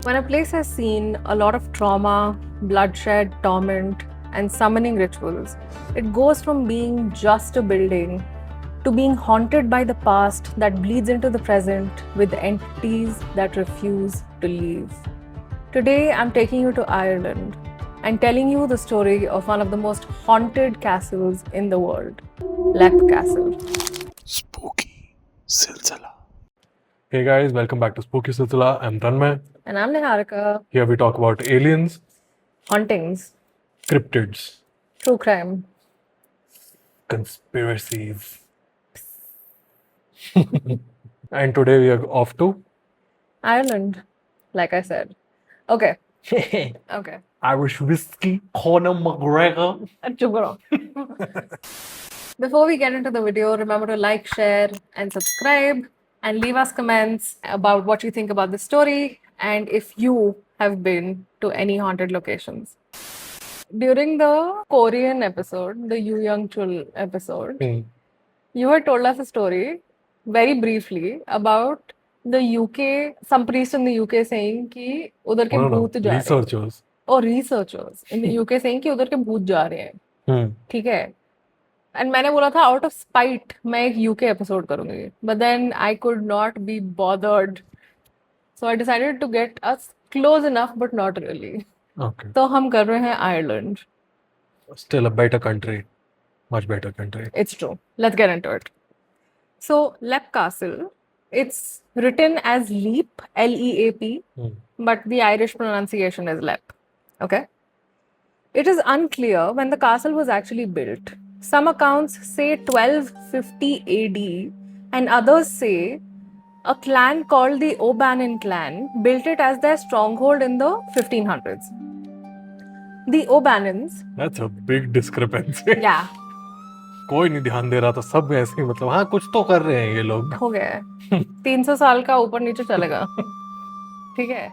When a place has seen a lot of trauma, bloodshed, torment, and summoning rituals, it goes from being just a building to being haunted by the past that bleeds into the present with entities that refuse to leave. Today, I'm taking you to Ireland and telling you the story of one of the most haunted castles in the world, Leap Castle. Spooky Silsila. Hey guys, welcome back to Spooky Silsila. I'm Tanmay. And I'm Niharika. Here we talk about aliens, Hauntings, cryptids, true crime, conspiracies. And today we are off to Ireland, like I said. Okay. Okay. Irish whiskey, Conor McGregor. Chup karo. Before we get into the video, remember to like, share, and subscribe, and leave us comments about what you think about the story and if you have been to any haunted locations. During the Korean episode, the Yu Young Chul episode, you had told us a story very briefly about the UK, some priest in the UK saying कि उधर के भूत जा रहे हैं, Researchers. और researchers in the UK saying कि उधर के भूत जा रहे हैं, ठीक है? And मैंने बोला था out of spite मैं एक UK episode करूंगी, but then I could not be bothered, so I decided to get us close enough but not really. Okay. तो हम कर रहे हैं Ireland. Still a better country. Much better country. It's true. Let's get into it. So, Leap Castle, it's written as Leap, L-E-A-P, but the Irish pronunciation is Leap. Okay? It is unclear when the castle was actually built. Some accounts say 1250 AD, and others say a clan called the O'Bannon clan built it as their stronghold in the 1500s. The O'Bannons. That's a big discrepancy. Yeah. कोई नहीं ध्यान दे रहा था, सब ऐसे ही मतलब हाँ कुछ तो कर रहे हैं ये लोग. हो गया है 300 साल का ऊपर नीचे चलेगा. ठीक है.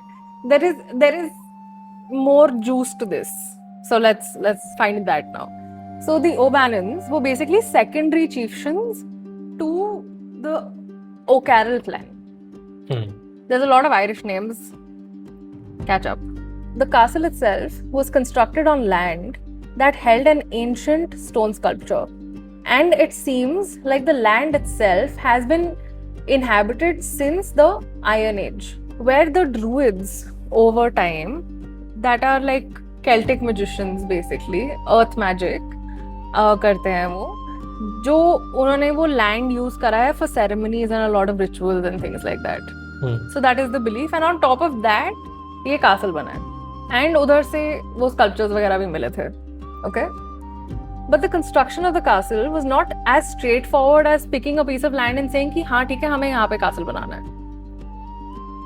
There is more juice to this, so let's find that now. So the O'Bannons were basically secondary chieftains to the O'Carroll clan. There's a lot of Irish names. Catch up. The castle itself was constructed on land that held an ancient stone sculpture. And it seems like the land itself has been inhabited since the Iron Age, where the druids over time, that are like Celtic magicians basically, earth magic करते हैं वो, जो उन्होंने वो land use करा है for ceremonies and a lot of rituals and things like that. So that is the belief, and on top of that, ये castle बना है. And उधर से वो sculptures वगैरह भी मिले थे. Okay? But the construction of the castle was not as straightforward as picking a piece of land and saying कि हाँ ठीक है हमें यहाँ पे castle बनाना है.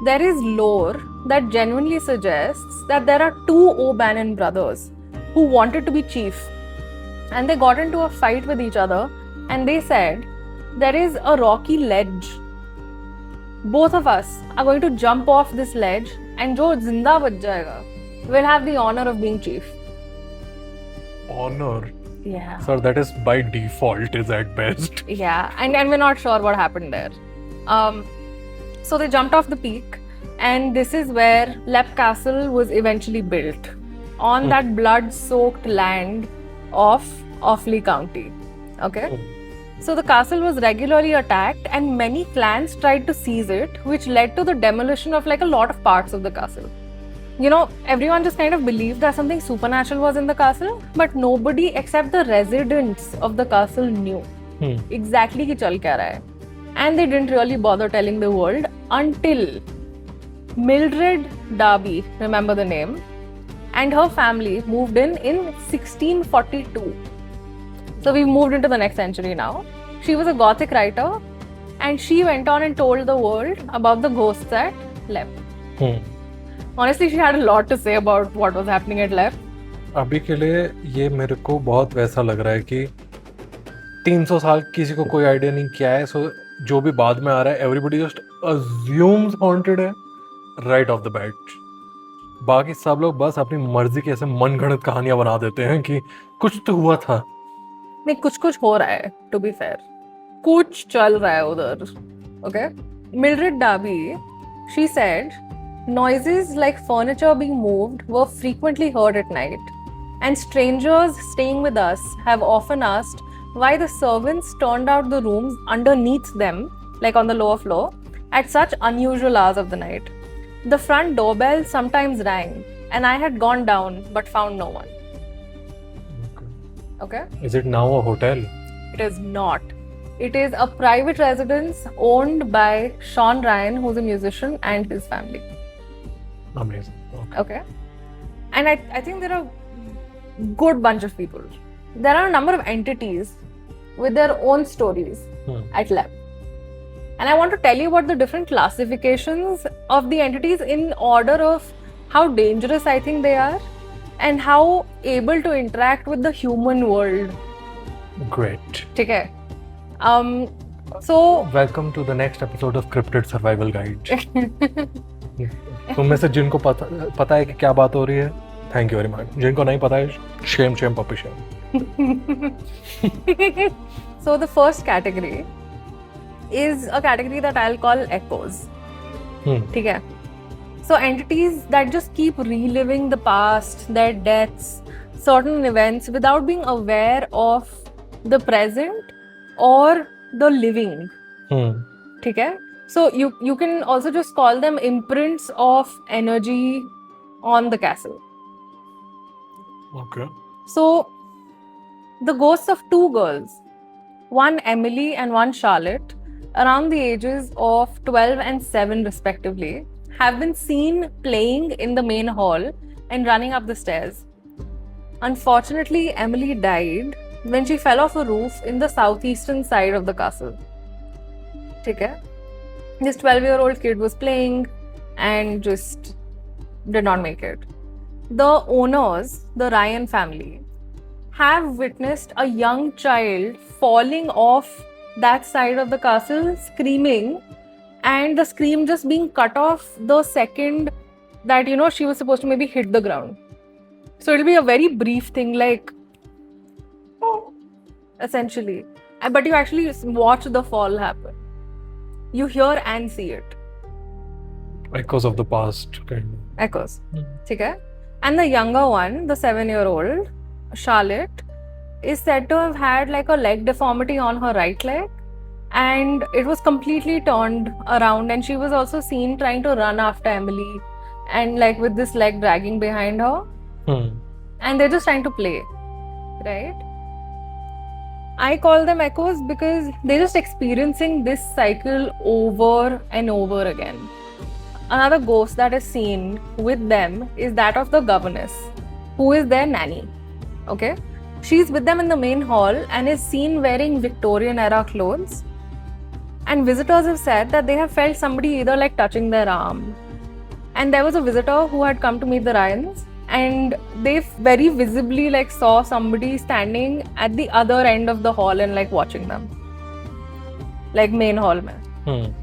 There is lore that genuinely suggests that there are two O'Bannon brothers who wanted to be chief, and they got into a fight with each other, and they said there is a rocky ledge. Both of us are going to jump off this ledge, and जो जिंदा बच जाएगा will have the honor of being chief. Honor. Yeah. Sir, that is by default is at best. Yeah, and we're not sure what happened there. So they jumped off the peak, and this is where Leap Castle was eventually built, on that blood-soaked land of Offaly County. Okay? So the castle was regularly attacked, and many clans tried to seize it, which led to the demolition of like a lot of parts of the castle. You know, everyone just kind of believed that something supernatural was in the castle, but nobody except the residents of the castle knew exactly कि चल क्या रहा है. And they didn't really bother telling the world until Mildred Darby, remember the name, and her family moved in 1642. So we moved into the next century now. She was a Gothic writer, and she went on and told the world about the ghosts at Leap. Honestly, she had a lot to say about what was happening at Leap. अभी के लिए ये मेरे को बहुत वैसा लग रहा है कि 300 साल किसी को कोई आइडिया नहीं क्या है, सो जो भी बाद में आ रहा है एवरीबॉडी जस्ट अज्यूम्स हॉन्टेड है राइट ऑफ द बैट. बाकी सब लोग बस अपनी मर्जी के ऐसे मनगढ़ंत कहानियां बना देते हैं कि कुछ तो हुआ था. नहीं, कुछ हो रहा है, टू बी फेयर. कुछ चल रहा है उधर. Okay? Mildred Darby, she said Noises like furniture being moved were frequently heard at night, and strangers staying with us have often asked why the servants turned out the rooms underneath them, like on the lower floor, at such unusual hours of the night. The front doorbell sometimes rang, and I had gone down but found no one. Okay? Is it now a hotel? It is not. It is a private residence owned by Sean Ryan, who's a musician, and his family. Amazing. Okay. And I think there are good bunch of people. There are a number of entities with their own stories at lab. And I want to tell you about the different classifications of the entities in order of how dangerous I think they are and how able to interact with the human world. Great. Okay. So Welcome to the next episode of Cryptid Survival Guide. तुम में से जिनको पता है कि क्या बात हो रही है, थैंक यू वेरी मच. जिनको नहीं पता है, shame puppy shame. So the first category is a category that I'll call echoes. ठीक है? So entities that just keep reliving the past, their deaths, certain events without being aware of the present or the living. ठीक है? So you can also just call them imprints of energy on the castle. Okay. So the ghosts of two girls, one Emily and one Charlotte, around the ages of 12 and 7 respectively, have been seen playing in the main hall and running up the stairs. Unfortunately, Emily died when she fell off a roof in the southeastern side of the castle. Okay? This 12-year-old kid was playing and just did not make it. The owners, the Ryan family, have witnessed a young child falling off that side of the castle screaming, and the scream just being cut off the second that, you know, she was supposed to maybe hit the ground. So it'll be a very brief thing, like, essentially. But you actually watch the fall happen. You hear and see it. Echoes of the past. Kind of. Echoes. Okay? And the younger one, the 7-year-old, Charlotte, is said to have had like a leg deformity on her right leg, and it was completely turned around, and she was also seen trying to run after Emily and like with this leg dragging behind her. And they're just trying to play, right? I call them echoes because they're just experiencing this cycle over and over again. Another ghost that is seen with them is that of the governess, who is their nanny. Okay? She's with them in the main hall and is seen wearing Victorian era clothes. And visitors have said that they have felt somebody either like touching their arm. And there was a visitor who had come to meet the Ryans, and they very visibly like saw somebody standing at the other end of the hall and like watching them. Like main hall mein.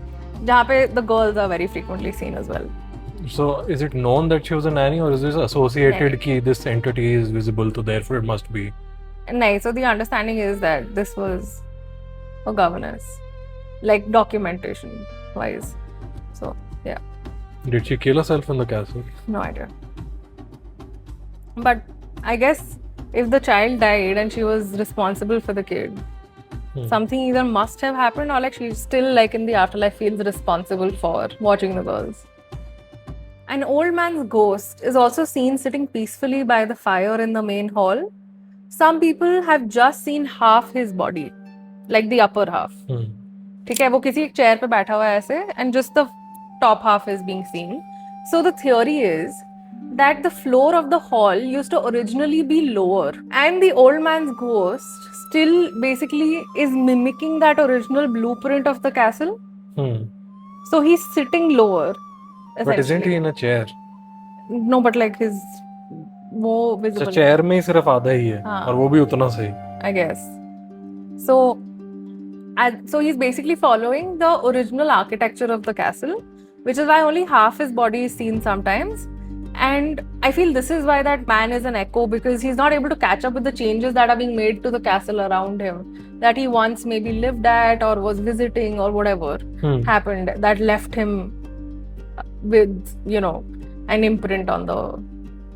Jahan pe the girls are very frequently seen as well. So is it known that she was a nanny, or is this associated ki this entity is visible, so therefore it must be? No, so the understanding is that this was a governess, like documentation wise. So yeah. Did she kill herself in the castle? No idea. But I guess if the child died and she was responsible for the kid, something either must have happened or like she's still like in the afterlife feels responsible for watching the girls. An old man's ghost is also seen sitting peacefully by the fire in the main hall. Some people have just seen half his body, like the upper half. ठीक है, वो किसी एक chair पे बैठा हुआ है ऐसे, and just the top half is being seen. So the theory is that the floor of the hall used to originally be lower, and the old man's ghost still basically is mimicking that original blueprint of the castle. So he's sitting lower. But isn't he in a chair? No, but like his वो visible. So chair में ही सिर्फ आधा ही है, और वो भी उतना सही. I guess. So he's basically following the original architecture of the castle, which is why only half his body is seen sometimes. And I feel this is why that man is an echo, because he's not able to catch up with the changes that are being made to the castle around him, that he once maybe lived at or was visiting or whatever happened that left him with, you know, an imprint on the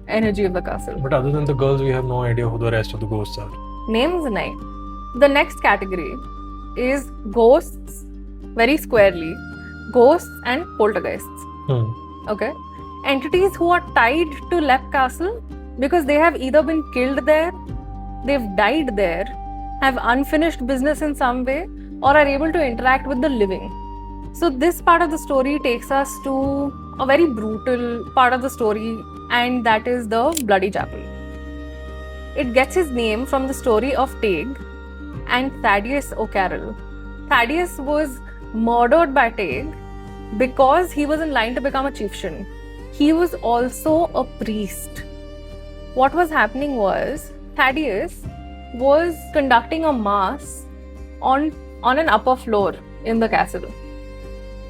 energy of the castle. But other than the girls, we have no idea who the rest of the ghosts are. Names nahi. The next category is ghosts, very squarely, ghosts and poltergeists. Okay? Entities who are tied to Lep Castle because they have either been killed there, they've died there, have unfinished business in some way, or are able to interact with the living. So this part of the story takes us to a very brutal part of the story, and that is the Bloody Chapel. It gets its name from the story of Teig and Thaddeus O'Carroll. Thaddeus was murdered by Teig because he was in line to become a chieftain. He was also a priest. What was happening was Thaddeus was conducting a mass on an upper floor in the castle.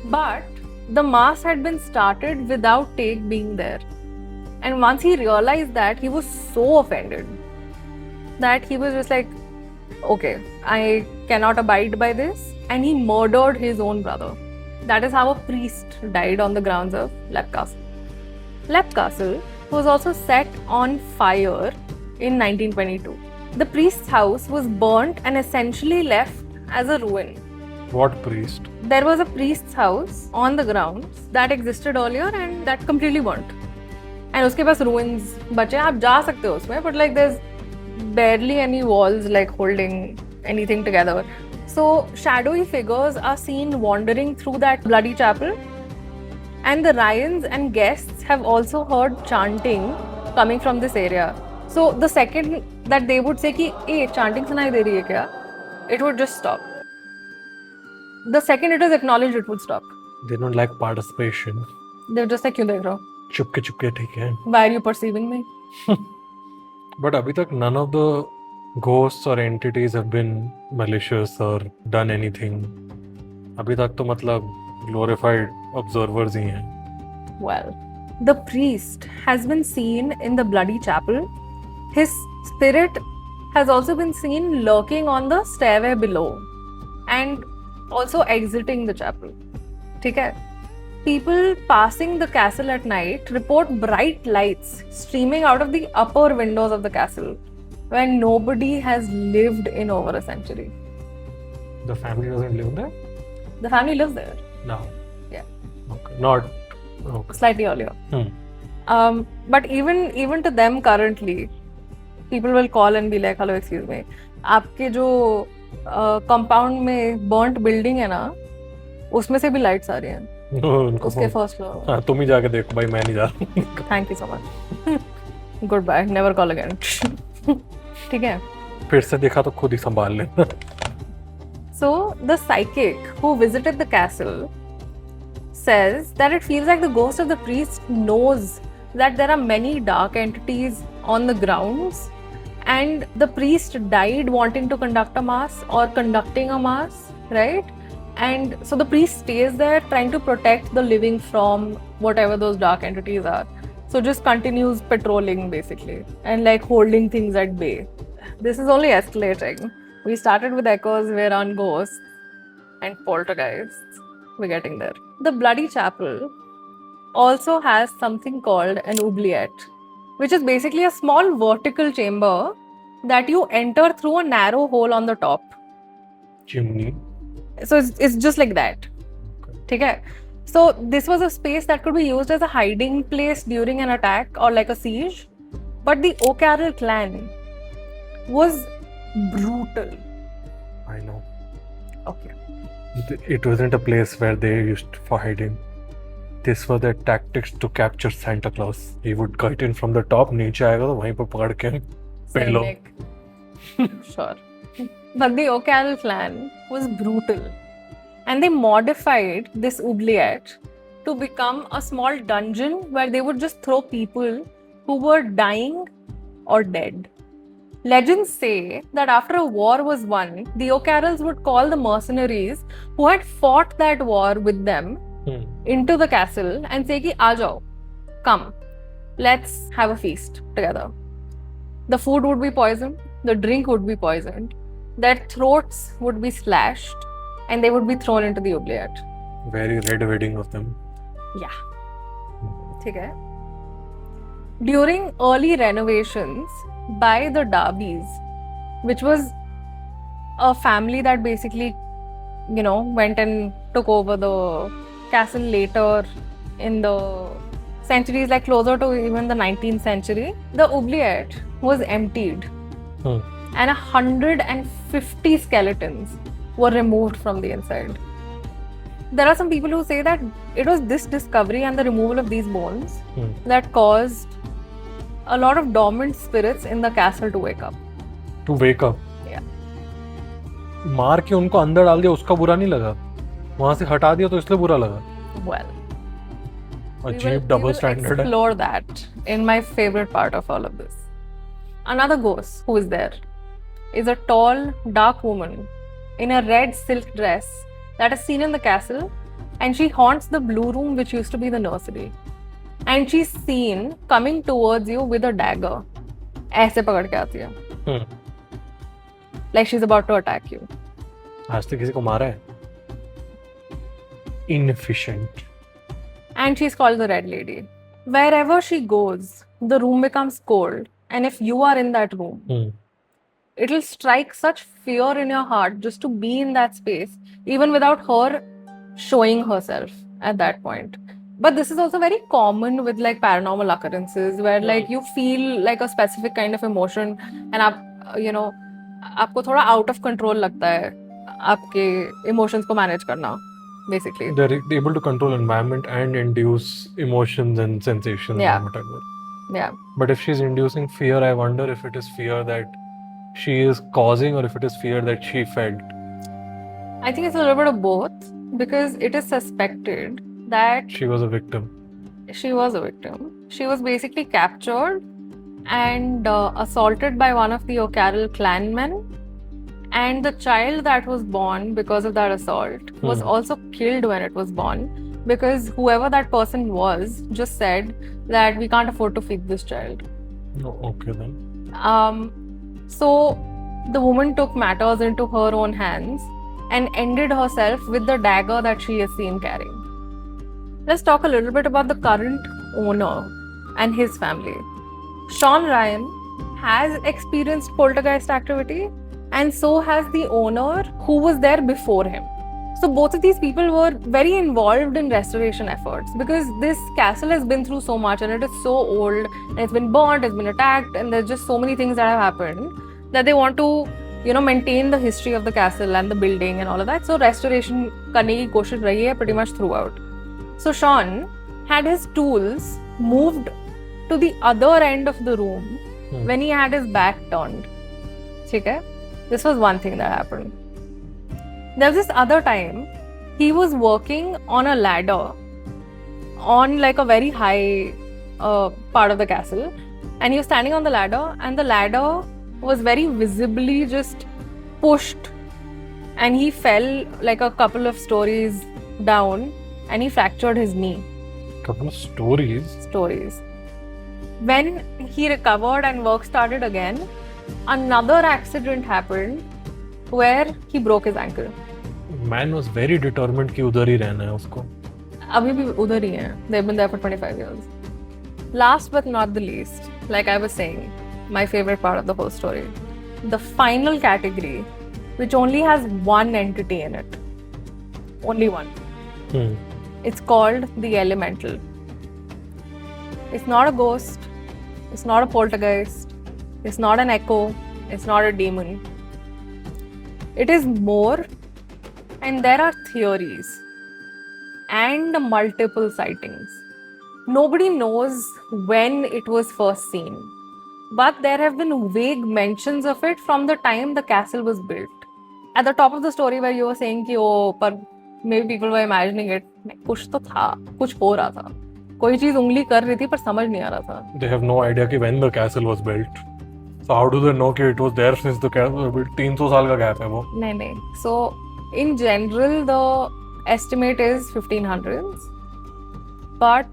But the mass had been started without Teig being there. And once he realized that, he was so offended that he was just like, okay, I cannot abide by this. And he murdered his own brother. That is how a priest died on the grounds of Lep Castle. Lep Castle was also set on fire in 1922. The priest's house was burnt and essentially left as a ruin. What priest? There was a priest's house on the grounds that existed earlier and that completely burnt. And उसके पास ruins बचे हैं, आप जा सकते हो उसमें, but like there's barely any walls like holding anything together. So shadowy figures are seen wandering through that bloody chapel, and the Ryans and guests have also heard chanting coming from this area. So the second that they would say कि ए chanting सुनाई दे रही है क्या, it would just stop. The second it is acknowledged, it would stop. They don't like participation. They're just like, क्यों देख रहा हो? चुपके चुपके ठीक है. Why are you perceiving me? But अभी तक none of the ghosts or entities have been malicious or done anything. अभी तक तो मतलब glorified observers ही हैं. Well, the priest has been seen in the bloody chapel. His spirit has also been seen lurking on the stairway below and also exiting the chapel. ठीक है? People passing the castle at night report bright lights streaming out of the upper windows of the castle when nobody has lived in over a century. The family doesn't live there? The family lives there. No. Yeah. Okay. Not. Okay. Slightly earlier. But even to them currently, people will call and be like, hello, excuse me. आपके जो compound में burnt building है ना, उसमें से भी lights आ रही हैं. उसके first floor. हाँ, तुम ही जाके देखो भाई, मैं नहीं जा रहा. Thank you so much. Goodbye. Never call again. ठीक है. फिर से देखा तो खुद ही संभाल लेना. So the psychic who visited the castle says that it feels like the ghost of the priest knows that there are many dark entities on the grounds, and the priest died wanting to conduct a mass or conducting a mass, right? And so the priest stays there trying to protect the living from whatever those dark entities are. So just continues patrolling basically and like holding things at bay. This is only escalating. We started with echoes, we're on ghosts and poltergeists. We're getting there. The bloody chapel also has something called an oubliette, which is basically a small vertical chamber that you enter through a narrow hole on the top. Chimney. So it's just like that. Okay. So this was a space that could be used as a hiding place during an attack or like a siege. But the O'Carroll clan was brutal. I know. Okay. It wasn't a place where they used for hiding. This was their tactics to capture Santa Claus. He would cut in from the top, नीचे आएगा तो वहीं पर पकड़ के पहलो. Sure. But the O'Carroll clan was brutal. And they modified this oubliette to become a small dungeon where they would just throw people who were dying or dead. Legends say that after a war was won, the O'Carrolls would call the mercenaries who had fought that war with them into the castle and say ki, aa jao, come, let's have a feast together. The food would be poisoned, the drink would be poisoned, their throats would be slashed, and they would be thrown into the oubliette. Very red wedding of them. Yeah. ठीक है. During early renovations by the Darbys, which was a family that basically, you know, went and took over the castle later in the centuries, like closer to even the 19th century, the oubliette was emptied. And 150 skeletons were removed from the inside. There are some people who say that it was this discovery and the removal of these bones that caused a lot of dormant spirits in the castle to wake up. To wake up? Yeah. मार के उनको अंदर डाल दिया उसका बुरा नहीं लगा, वहां से हटा दिया तो इसलिए बुरा लगा. Well, अजीब डबल स्टैंडर्ड है. Explore that in my favorite part of all of this. Another ghost who is there is a tall, dark woman in a red silk dress that is seen in the castle, and she haunts the blue room which used to be the nursery. And she's seen coming towards you with a dagger. ऐसे पकड़ के आती है. Like she's about to attack you. आज तक किसी को मारा है? Inefficient. And she's called the Red Lady. Wherever she goes, the room becomes cold. And if you are in that room, it'll strike such fear in your heart just to be in that space, even without her showing herself at that point. But this is also very common with like paranormal occurrences where like you feel like a specific kind of emotion and आप you know आपको थोड़ा out of control लगता है आपके emotions को manage करना basically. They're able to control environment and induce emotions and sensations and whatever. Yeah. But if she's inducing fear, I wonder if it is fear that she is causing or if it is fear that she felt. I think it's a little bit of both because it is suspected that she was a victim. She was a victim. She was basically captured and assaulted by one of the O'Carroll clanmen, and the child that was born because of that assault was also killed when it was born because whoever that person was just said that we can't afford to feed this child. Oh, okay then. So the woman took matters into her own hands and ended herself with the dagger that she is seen carrying. Let's talk a little bit about the current owner and his family. Sean Ryan has experienced poltergeist activity, and so has the owner who was there before him. So both of these people were very involved in restoration efforts because this castle has been through so much and it is so old and it's been burnt, it's been attacked, and there's just so many things that have happened that they want to, you know, maintain the history of the castle and the building and all of that. So restoration करने की कोशिश रही है pretty much throughout. So Sean had his tools moved to the other end of the room when he had his back turned. ठीक है? This was one thing that happened. There was this other time he was working on a ladder on like a very high part of the castle, and he was standing on the ladder, and the ladder was very visibly just pushed, and he fell like a couple of stories down, and he fractured his knee. Couple of stories. When he recovered and work started again, another accident happened where he broke his ankle. Man was very determined कि उधर ही रहना है उसको. अभी भी उधर ही हैं. They've been there for 25 years. Last but not the least, like I was saying, my favorite part of the whole story, the final category, which only has one entity in it. Only one. It's called the elemental. It's not a ghost. It's not a poltergeist. It's not an echo. It's not a demon. It is more, and there are theories and multiple sightings. Nobody knows when it was first seen, but there have been vague mentions of it from the time the castle was built. At the top of the story where you were saying कि पर maybe people were imagining it, कुछ तो था, कुछ हो रहा था, कोई चीज उंगली कर रही थी पर समझ नहीं आ रहा था. They have no idea कि when the castle was built. So how do they know कि it was there since the castle was built? 300 साल का gap है वो. नहीं. So in general the estimate is 1500s, but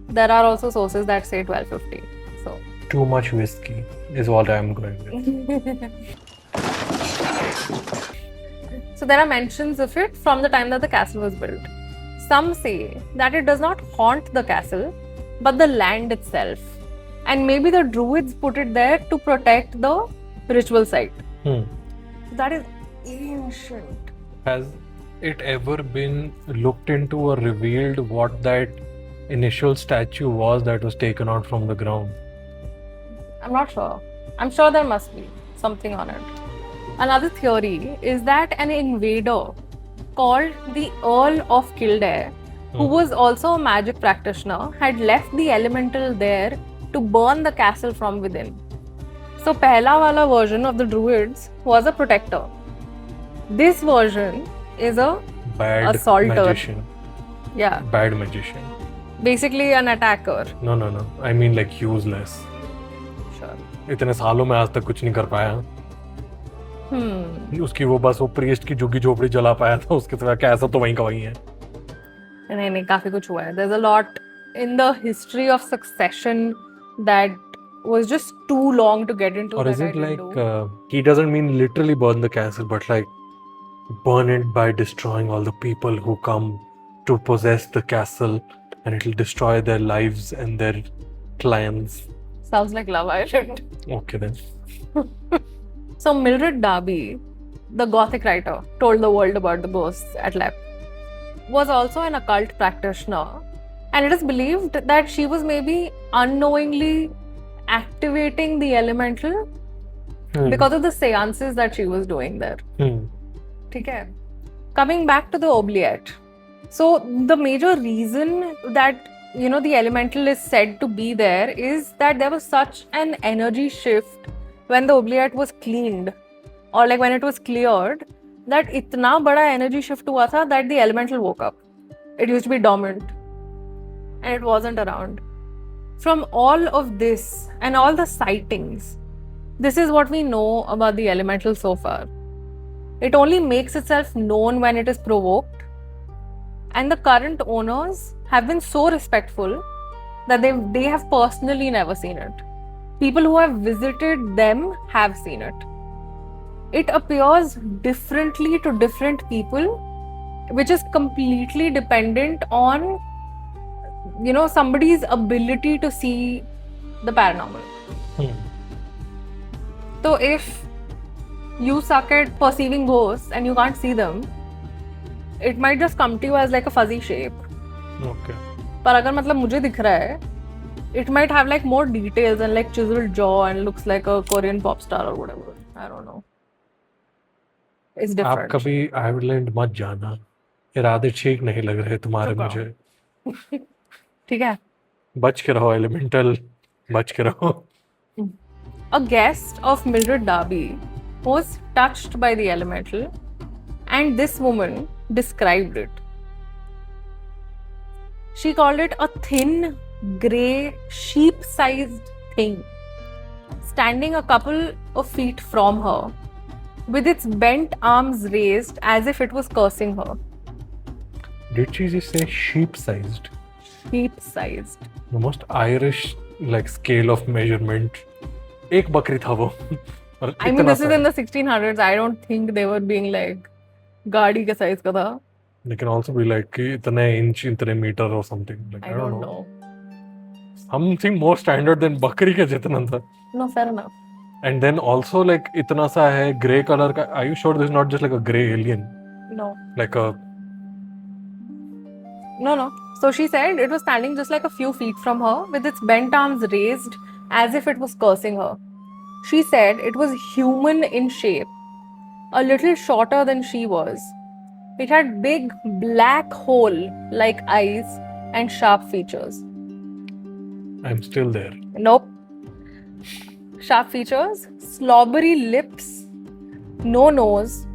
there are also sources that say 1250. So too much whiskey is what I'm going with. So there are mentions of it from the time that the castle was built. Some say that it does not haunt the castle, but the land itself. And maybe the druids put it there to protect the ritual site. Hmm. So that is ancient. Has it ever been looked into or revealed what that initial statue was that was taken out from the ground? I'm not sure. I'm sure there must be something on it. Another theory is that an invader called the Earl of Kildare, who was also a magic practitioner, had left the elemental there to burn the castle from within. So, pehla wala version of the druids was a protector. This version is a Bad assaulter. magician. Yeah, Bad magician. basically an attacker. No. I mean like useless. Sure. इतने सालों में आज तक कुछ नहीं कर पाया. उसकी वो बस वो प्रीस्ट की झुग्गी झोपड़ी जला पाया था, उसके सिवा क्या ऐसा तो वहीं का वहीं है. नहीं काफी कुछ हुआ है. There's a lot in the history of succession that was just too long to get into. Or that is I it didn't like do. he doesn't mean literally burn the castle, but like burn it by destroying all the people who come to possess the castle, and it'll destroy their lives and their clans. Sounds like Love Island. Okay then. So Mildred Darby, the Gothic writer, told the world about the ghosts at Lep, was also an occult practitioner, and it is believed that she was maybe unknowingly activating the elemental because of the seances that she was doing there. Okay. Coming back to the oubliette. So the major reason that the elemental is said to be there is that there was such an energy shift when the oubliette was cleaned, or like when it was cleared, that itna bada energy shift hua tha that the elemental woke up. It used to be dormant and it wasn't around. From all of this and all the sightings, this is what we know about the elemental so far. It only makes itself known when it is provoked, and the current owners have been so respectful that they have personally never seen it. People who have visited them have seen it. It appears differently to different people, which is completely dependent on somebody's ability to see the paranormal. So if you suck at perceiving ghosts and you can't see them, it might just come to you as like a fuzzy shape. Okay. पर अगर मतलब मुझे दिख रहा है, it might have like more details and like chiseled jaw and looks like a Korean pop star or whatever. I don't know. It's आप different. कभी Ireland मत जाना. इरादे ठीक नहीं लग रहे तुम्हारे चुप मुझे. ठीक है. बच के रहो एलिमेंटल. बच के रहो. A guest of Mildred Darby was touched by the elemental, and this woman described it. She called it a thin, grey, sheep-sized thing, standing a couple of feet from her, with its bent arms raised as if it was cursing her. Did she just say sheep-sized? Sheep-sized. The most Irish like scale of measurement. एक बकरी था वो. और I mean, इतना this is सा. in the 1600s. I don't think they were being like गाड़ी के size का था. They can also be like कि इतने इंच इतने metre or something. Like, I don't know. Something more standard than बकरी के जितना था. No, fair enough. And then also like इतना सा है grey color का. Are you sure this is not just like a grey alien? No. Like a. No. So she said it was standing just like a few feet from her with its bent arms raised as if it was cursing her. She said it was human in shape, a little shorter than she was. It had big black hole-like eyes and sharp features. I'm still there. Nope. Sharp features, slobbery lips, no nose.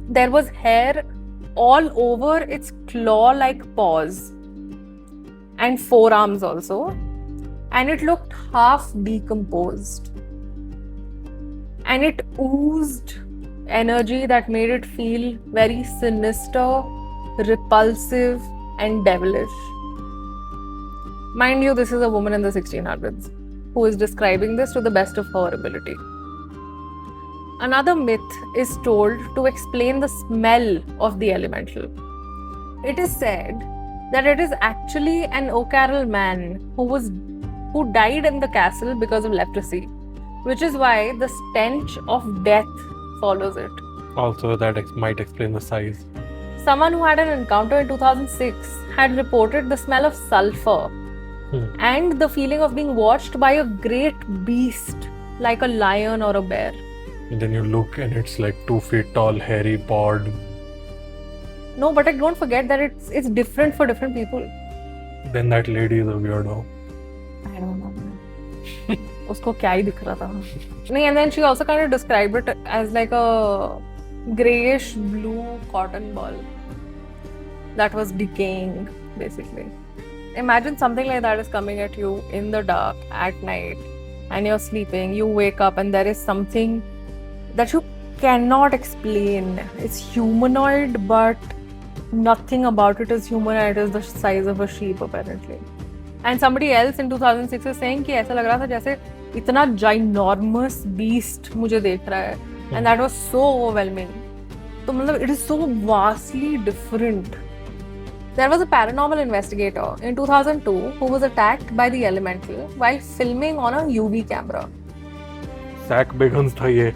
There was hair all over its claw-like paws and forearms also, and it looked half decomposed. And it oozed energy that made it feel very sinister, repulsive, and devilish. Mind you, this is a woman in the 1600s who is describing this to the best of her ability. Another myth is told to explain the smell of the elemental. It is said that it is actually an O'Carroll man who died in the castle because of leprosy, which is why the stench of death follows it. Also, that might explain the size. Someone who had an encounter in 2006 had reported the smell of sulfur and the feeling of being watched by a great beast like a lion or a bear. And then you look and it's like 2 feet tall, hairy, pawed. No, but like, don't forget that it's different for different people. Then that lady is a weirdo. I don't know. उसको क्या ही दिख रहा था? नहीं, and then she also kind of described it as like a grayish blue cotton ball that was decaying, basically. Imagine something like that is coming at you in the dark at night, and you're sleeping. You wake up and there is something that you cannot explain. It's humanoid, but nothing about it is human, and it is the size of a sheep apparently. And somebody else in 2006 is saying कि ऐसा लग रहा था जैसे इतना ginormous beast मुझे देख रहा है, and that was so overwhelming. तो मतलब it is so vastly different. There was a paranormal investigator in 2002 who was attacked by the elemental while filming on a UV camera. Zach Bagans था ये.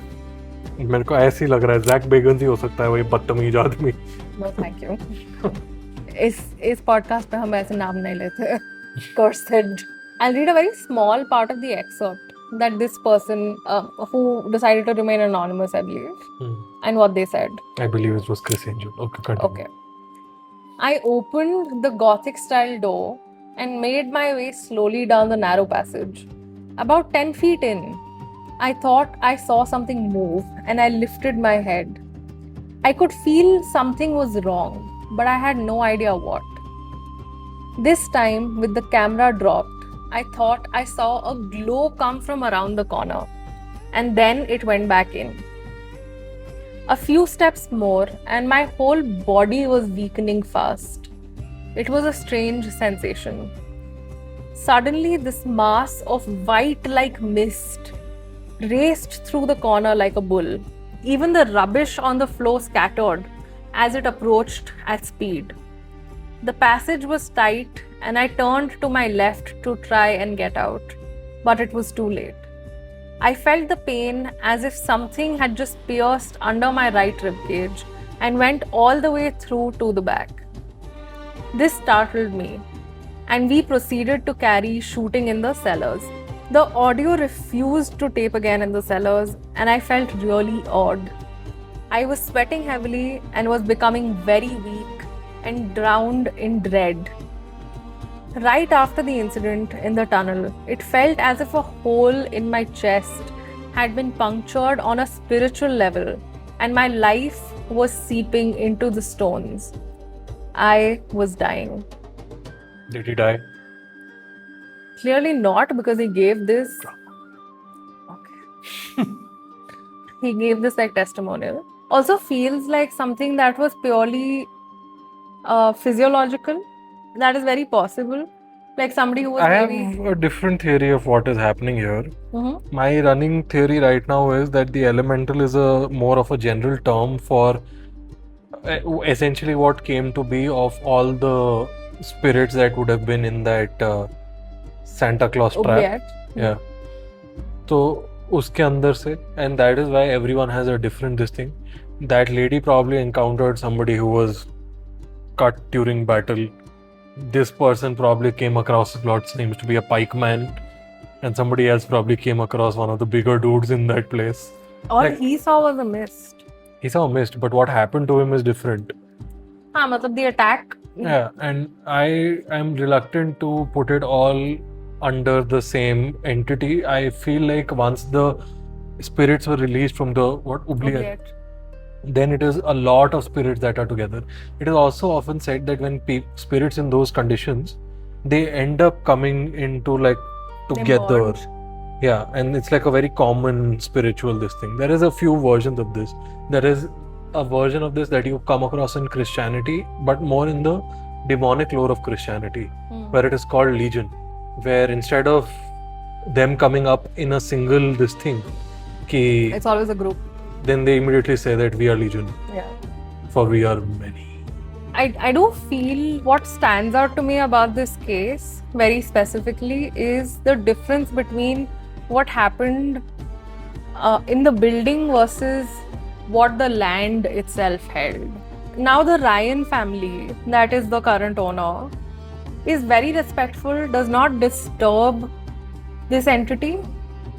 मेरे को ऐसे ही लग रहा है Zach Bagans ही हो सकता है, वही बदतमीज आदमी. No, thank you. इस podcast पे हम ऐसे नाम नहीं लेते. Cursed. I'll read a very small part of the excerpt that this person who decided to remain anonymous, I believe, and what they said. I believe it was Chris Angel. Okay, continue. Okay. I opened the Gothic style door and made my way slowly down the narrow passage. About 10 feet in, I thought I saw something move and I lifted my head. I could feel something was wrong, but I had no idea what. This time, with the camera dropped, I thought I saw a glow come from around the corner, and then it went back in. A few steps more, and my whole body was weakening fast. It was a strange sensation. Suddenly, this mass of white-like mist raced through the corner like a bull. Even the rubbish on the floor scattered as it approached at speed. The passage was tight, and I turned to my left to try and get out, but it was too late. I felt the pain as if something had just pierced under my right ribcage and went all the way through to the back. This startled me, and we proceeded to carry shooting in the cellars. The audio refused to tape again in the cellars, and I felt really odd. I was sweating heavily and was becoming very weak and drowned in dread. Right after the incident in the tunnel, it felt as if a hole in my chest had been punctured on a spiritual level, and my life was seeping into the stones. I was dying. Did he die? Clearly not, because he gave this. Okay. He gave this like testimonial. Also feels like something that was purely physiological. That is very possible. Like somebody who was I maybe. have a different theory of what is happening here. Mm-hmm. My running theory right now is that the elemental is a more of a general term for essentially what came to be of all the spirits that would have been in that Santa Claus trap. Yeah. So उसके अंदर से, and that is why everyone has a different this thing. That lady probably encountered somebody who was cut during battle. This person probably came across what seems to be a pikeman, and somebody else probably came across one of the bigger dudes in that place. All Like- he saw was a mist. He saw a mist, but what happened to him is different. हाँ, मतलब the attack. Yeah, and I am reluctant to put it all under the same entity. I feel like once the spirits were released from the Oubliette, then it is a lot of spirits that are together. It is also often said that when spirits in those conditions, they end up coming into like together. bond. Yeah, and it's like a very common spiritual this thing. There is a few versions of this. There is a version of this that you come across in Christianity, but more in the demonic lore of Christianity, where it is called Legion, where instead of them coming up in a single this thing, It's always a group. then they immediately say that we are Legion, Yeah. for we are many. I do feel what stands out to me about this case very specifically is the difference between what happened in the building versus what the land itself held. Now the Ryan family, that is the current owner, is very respectful, does not disturb this entity,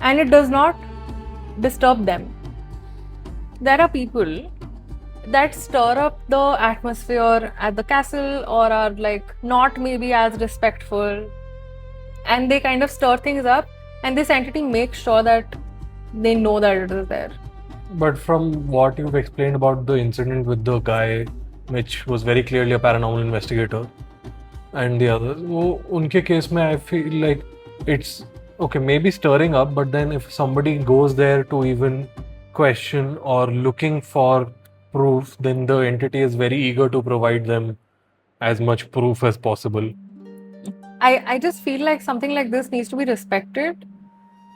and it does not disturb them. There are people that stir up the atmosphere at the castle or are like not maybe as respectful, and they kind of stir things up, and this entity makes sure that they know that it is there. But from what you've explained about the incident with the guy, which was very clearly a paranormal investigator, and the others, वो उनके case में I feel like it's okay, maybe stirring up, but then if somebody goes there to even question or looking for proof, then the entity is very eager to provide them as much proof as possible. I just feel like something like this needs to be respected.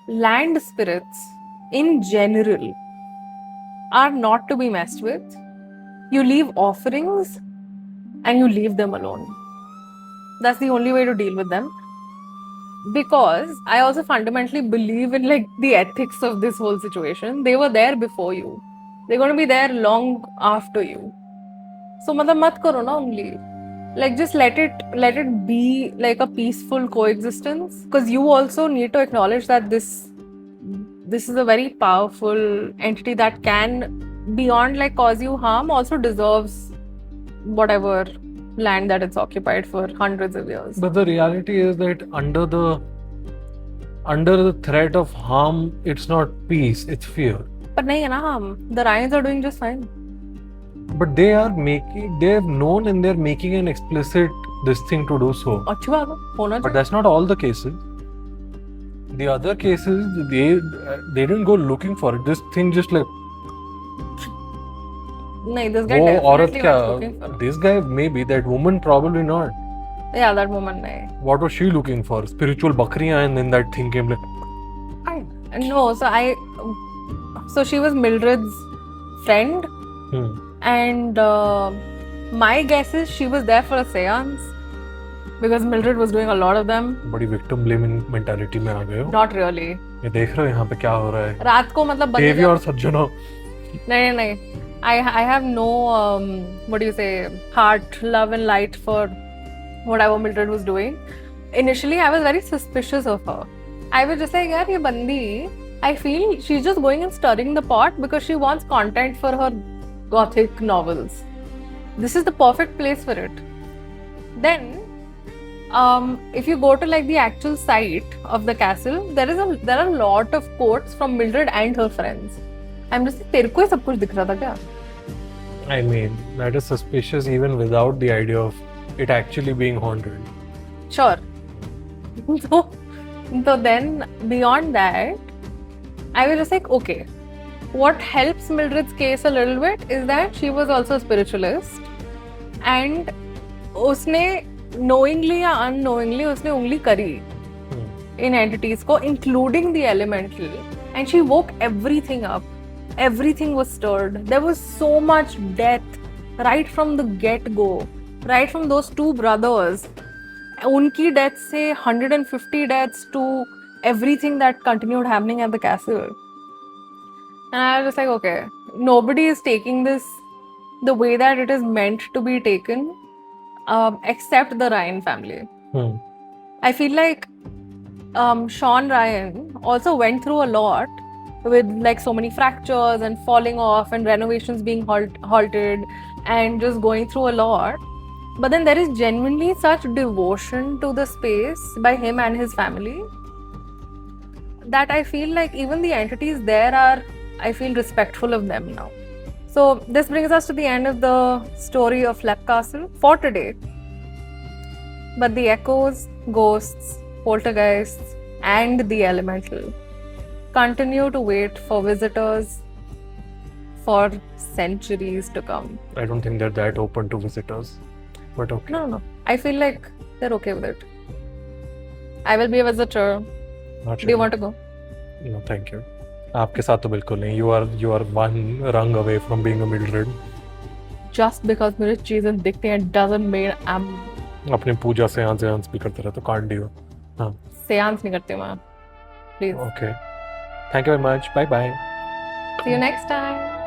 Land spirits in general are not to be messed with. You leave offerings and you leave them alone. That's the only way to deal with them. Because I also fundamentally believe in like the ethics of this whole situation. They were there before you. They're going to be there long after you. So मतलब मत करो ना only. Like just let it be like a peaceful coexistence. Because you also need to acknowledge that this is a very powerful entity that can, beyond like cause you harm, also deserves whatever land that it's occupied for hundreds of years. But the reality is that under the threat of harm, it's not peace, it's fear. But nahi hai na harm. The Ryans are doing just fine. But they have known and they're making an explicit this thing to do so. अच्छी बात है, होना But चाहिए. that's not all the cases. The other cases, they didn't go looking for it. This thing just like, नहीं, this guy वो औरत definitely क्या, was looking for. this guy maybe, that woman probably not. Yeah, that woman nahi. What was she looking for? Spiritual bakriyan, and then that thing came like, No, so she was Mildred's friend, and my guess is she was there for a seance because Mildred was doing a lot of them. बड़ी victim blaming mentality में आ गए हो. Not really. ये देख रहे हो यहाँ पे क्या हो रहा है. रात को मतलब बंदे देवी और सज्जनों. नहीं. I have no what do you say, heart, love and light for whatever Mildred was doing. Initially, I was very suspicious of her. I was just like, yaar, ye bandi, I feel she's just going and stirring the pot because she wants content for her gothic novels. This is the perfect place for it. Then, if you go to like the actual site of the castle, there are a lot of quotes from Mildred and her friends. I'm just like, तेरे को ही सब कुछ दिख रहा था क्या? I mean, that is suspicious even without the idea of it actually being haunted. Sure. So then, beyond that, I was just like, okay, what helps Mildred's case a little bit is that she was also a spiritualist, and उसने knowingly या unknowingly उसने उंगली करी in entities को, including the elemental, and she woke everything up. Everything was stirred. There was so much death right from the get-go, right from those two brothers. उनकी death से 150 deaths to everything that continued happening at the castle. And I was just like, okay, nobody is taking this the way that it is meant to be taken, except the Ryan family. I feel like Sean Ryan also went through a lot with like so many fractures and falling off and renovations being halted and just going through a lot. But then there is genuinely such devotion to the space by him and his family that I feel like even the entities there are, I feel respectful of them now. So this brings us to the end of the story of Leap Castle for today. But the echoes, ghosts, poltergeists, and the elemental continue to wait for visitors for centuries to come. I don't think they're that open to visitors, but okay. No. I feel like they're okay with it. I will be a visitor. Not Do you want to go? No, thank you. आपके साथ तो बिल्कुल नहीं. You are one rung away from being a Mildred. Just because मुझे चीजें दिखती हैं doesn't mean I am अपनी पूजा से सेंस भी करते रहते कांट डू। हाँ सेंस नहीं करती मैं, please. Okay, thank you very much, bye bye. See you next time.